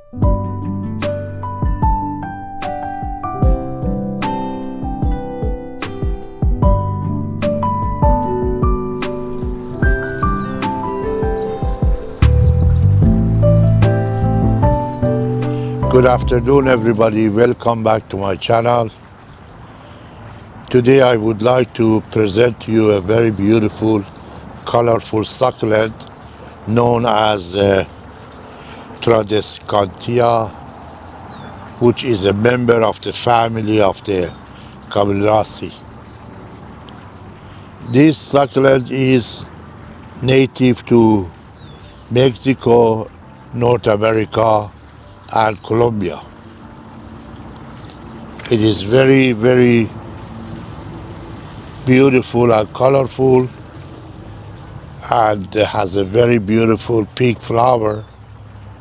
Good afternoon, everybody. Welcome back to my channel. Today I would like to present to you a very beautiful, colorful succulent known as Tradescantia, which is a member of the family of the Cabellaceae. This succulent is native to Mexico, North America, and Colombia. It is very, very beautiful and colorful, and has a very beautiful pink flower,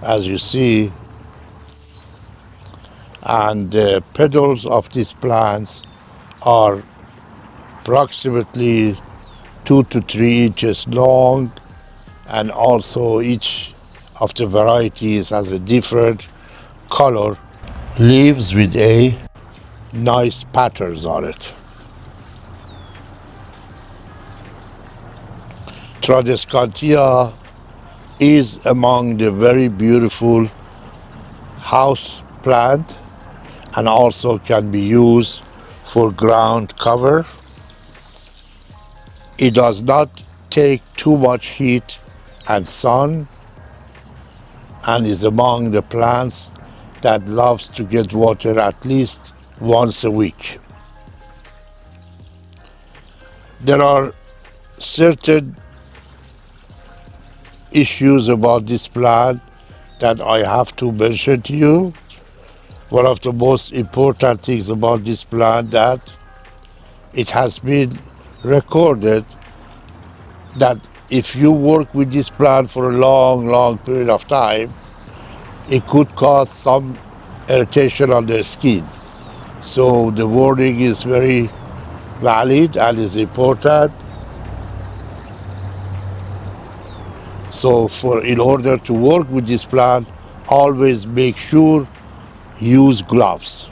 as you see. And the petals of these plants are approximately 2 to 3 inches long, and also each of the varieties has a different color, leaves with a nice patterns on it. Tradescantia is among the very beautiful house plant, and also can be used for ground cover. It does not take too much heat and sun, and is among the plants that loves to get water at least once a week. There are certain issues about this plant that I have to mention to you. One of the most important things about this plant that it has been recorded that if you work with this plant for a long period of time, it could cause some irritation on the skin. So the warning is very valid and is important. So in order to work with this plant, always make sure use gloves.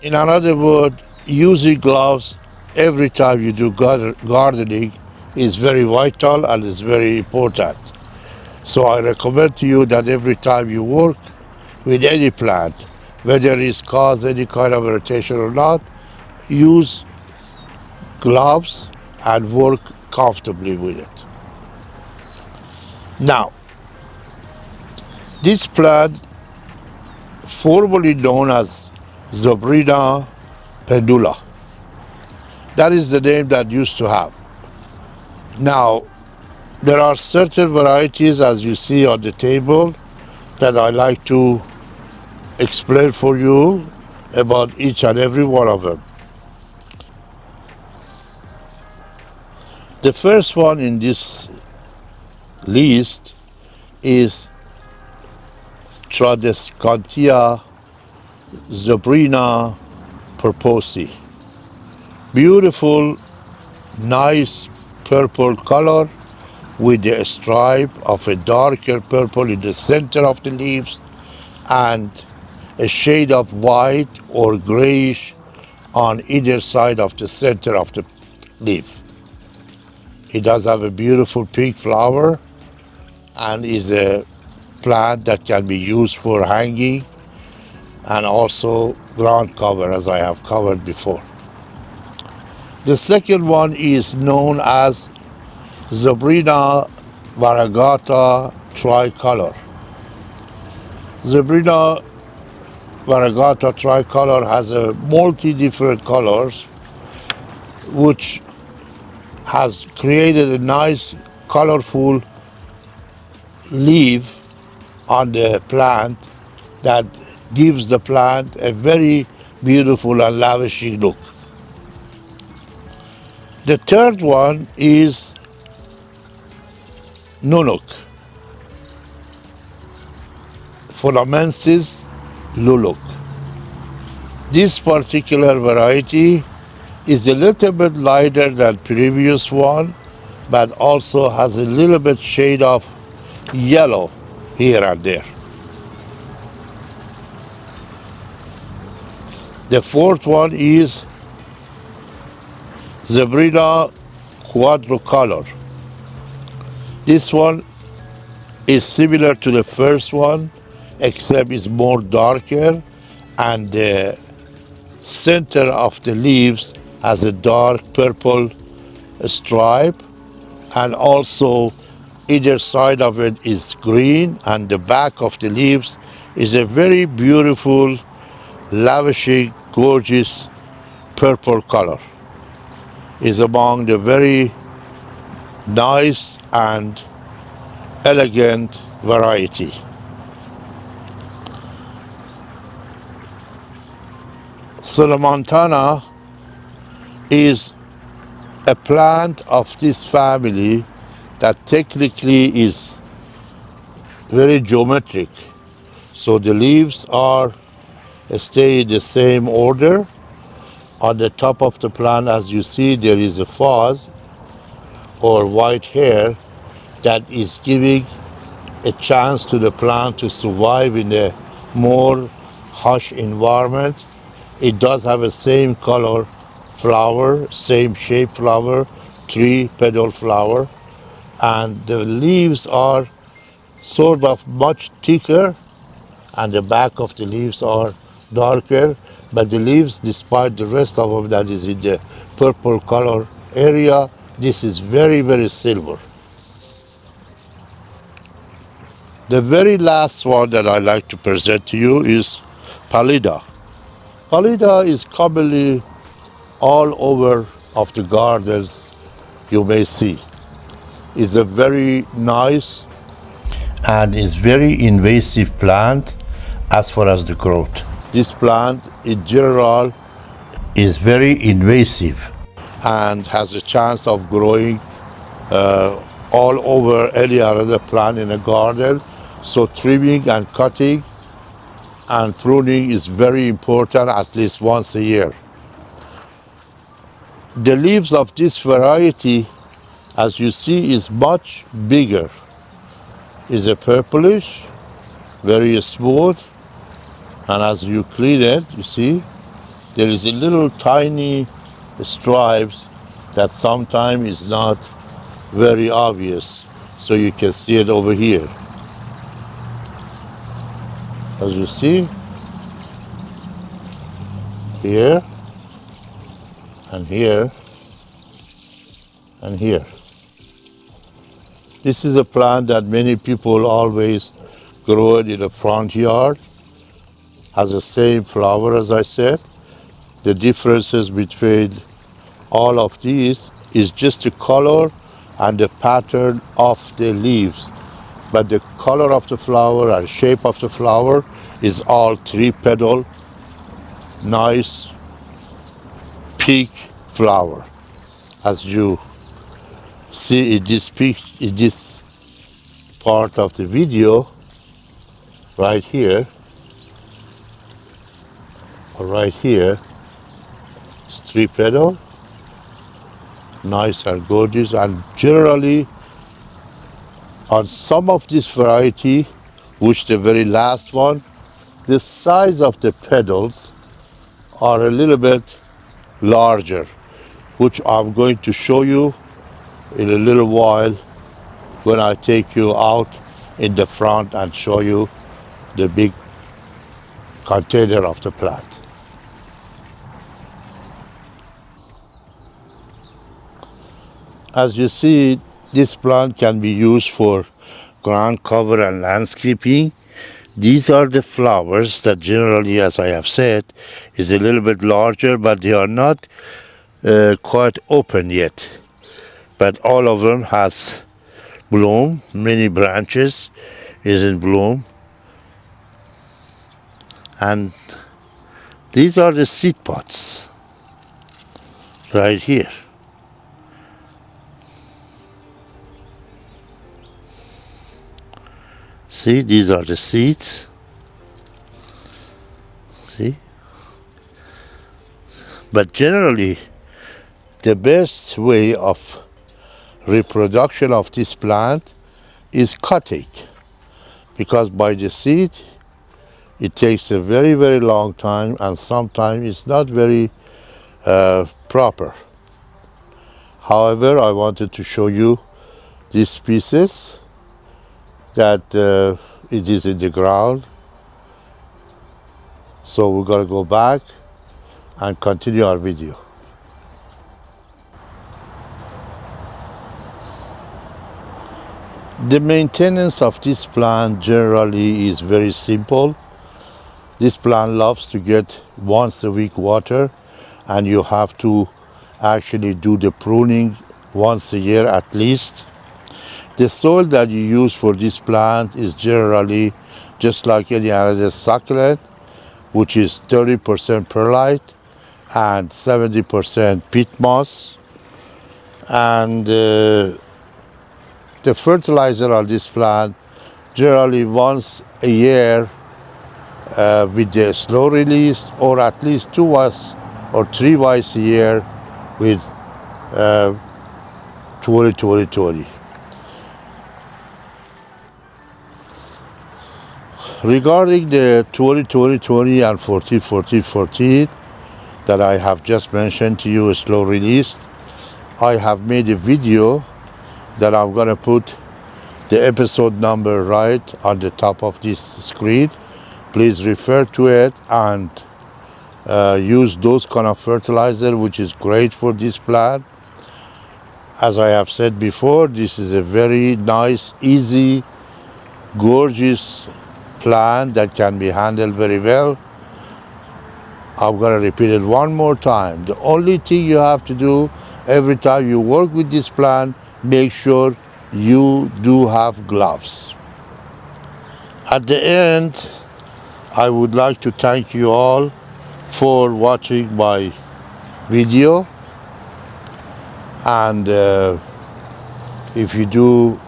In another word, using gloves every time you do gardening is very vital and is very important. So I recommend to you that every time you work with any plant, whether it's cause any kind of irritation or not, use gloves and work comfortably with it. Now, this plant, formerly known as Zobrina pendula, that is the name that used to have. Now, there are certain varieties, as you see on the table, that I like to explain for you about each and every one of them. The first one in this list is Tradescantia Zobrina purposei. Beautiful, nice purple color with a stripe of a darker purple in the center of the leaves and a shade of white or grayish on either side of the center of the leaf. It does have a beautiful pink flower and is a plant that can be used for hanging and also ground cover, as I have covered before. The second one is known as Zobrina variegata tricolor. Zobrina variegata tricolor has a multi-different colors, which has created a nice colorful leaf on the plant that gives the plant a very beautiful and lavishing look. The third one is Nunuk, Phonamensis luluk. This particular variety is a little bit lighter than previous one, but also has a little bit shade of yellow here and there. The fourth one is Zebrina quadricolor. This one is similar to the first one, except it's more darker, and the center of the leaves has a dark purple stripe, and also either side of it is green, and the back of the leaves is a very beautiful, lavishing, gorgeous purple color. Is among the very nice and elegant variety. Solomontana is a plant of this family that technically is very geometric. So the leaves are stay in the same order. On the top of the plant, as you see, there is a fuzz or white hair that is giving a chance to the plant to survive in a more harsh environment. It does have a same color flower, same shape flower, 3-petal flower, and the leaves are sort of much thicker, and the back of the leaves are darker, but the leaves, despite the rest of them that is in the purple color area, this is very, very silver. The very last one that I like to present to you is Pallida. Pallida is commonly all over of the gardens you may see. It's a very nice and is very invasive plant as far as the growth. This plant in general is very invasive and has a chance of growing all over any other plant in a garden. So trimming and cutting and pruning is very important, at least once a year. The leaves of this variety, as you see, is much bigger. It's a purplish, very smooth, and as you clean it, you see, there is a little tiny stripes that sometimes is not very obvious. So you can see it over here. As you see, here, and here, and here. This is a plant that many people always grow it in the front yard. Has the same flower as I said. The differences between all of these is just the color and the pattern of the leaves. But the color of the flower and shape of the flower is all 3-petal, nice pink flower. As you see in this part of the video, right here, or right here, it's 3-petal, nice and gorgeous, and generally on some of this variety, which the very last one, the size of the petals are a little bit larger, which I'm going to show you in a little while when I take you out in the front and show you the big container of the plant. As you see, this plant can be used for ground cover and landscaping. These are the flowers that generally, as I have said, is a little bit larger, but they are not quite open yet. But all of them has bloom, many branches is in bloom. And these are the seed pods right here. See, these are the seeds. See? But generally, the best way of reproduction of this plant is cutting, because by the seed It takes a very, very long time, and sometimes it's not very proper. However, I wanted to show you these pieces that it is in the ground. So we're going to go back and continue our video. The maintenance of this plant generally is very simple. This plant loves to get once a week water, and you have to actually do the pruning once a year at least. The soil that you use for this plant is generally just like any other succulent, which is 30% perlite and 70% peat moss. And the fertilizer on this plant generally once a year with the slow release, or at least twice or twice a year with 20-20-20. Regarding the 20-20-20 and 40-40-40 that I have just mentioned to you, slow release, I have made a video that I'm going to put the episode number right on the top of this screen. Please refer to it and use those kind of fertilizer, which is great for this plant. As I have said before, this is a very nice, easy, gorgeous plant that can be handled very well. I'm going to repeat it one more time. The only thing you have to do every time you work with this plant, make sure you do have gloves. At the end, I would like to thank you all for watching my video, and if you do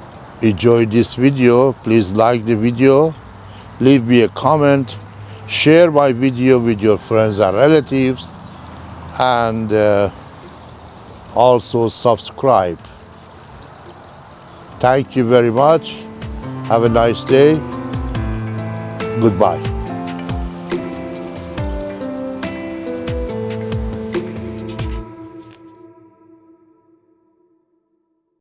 enjoy this video, please like the video, leave me a comment, share my video with your friends and relatives, and also subscribe. Thank you very much. Have a nice day. Goodbye.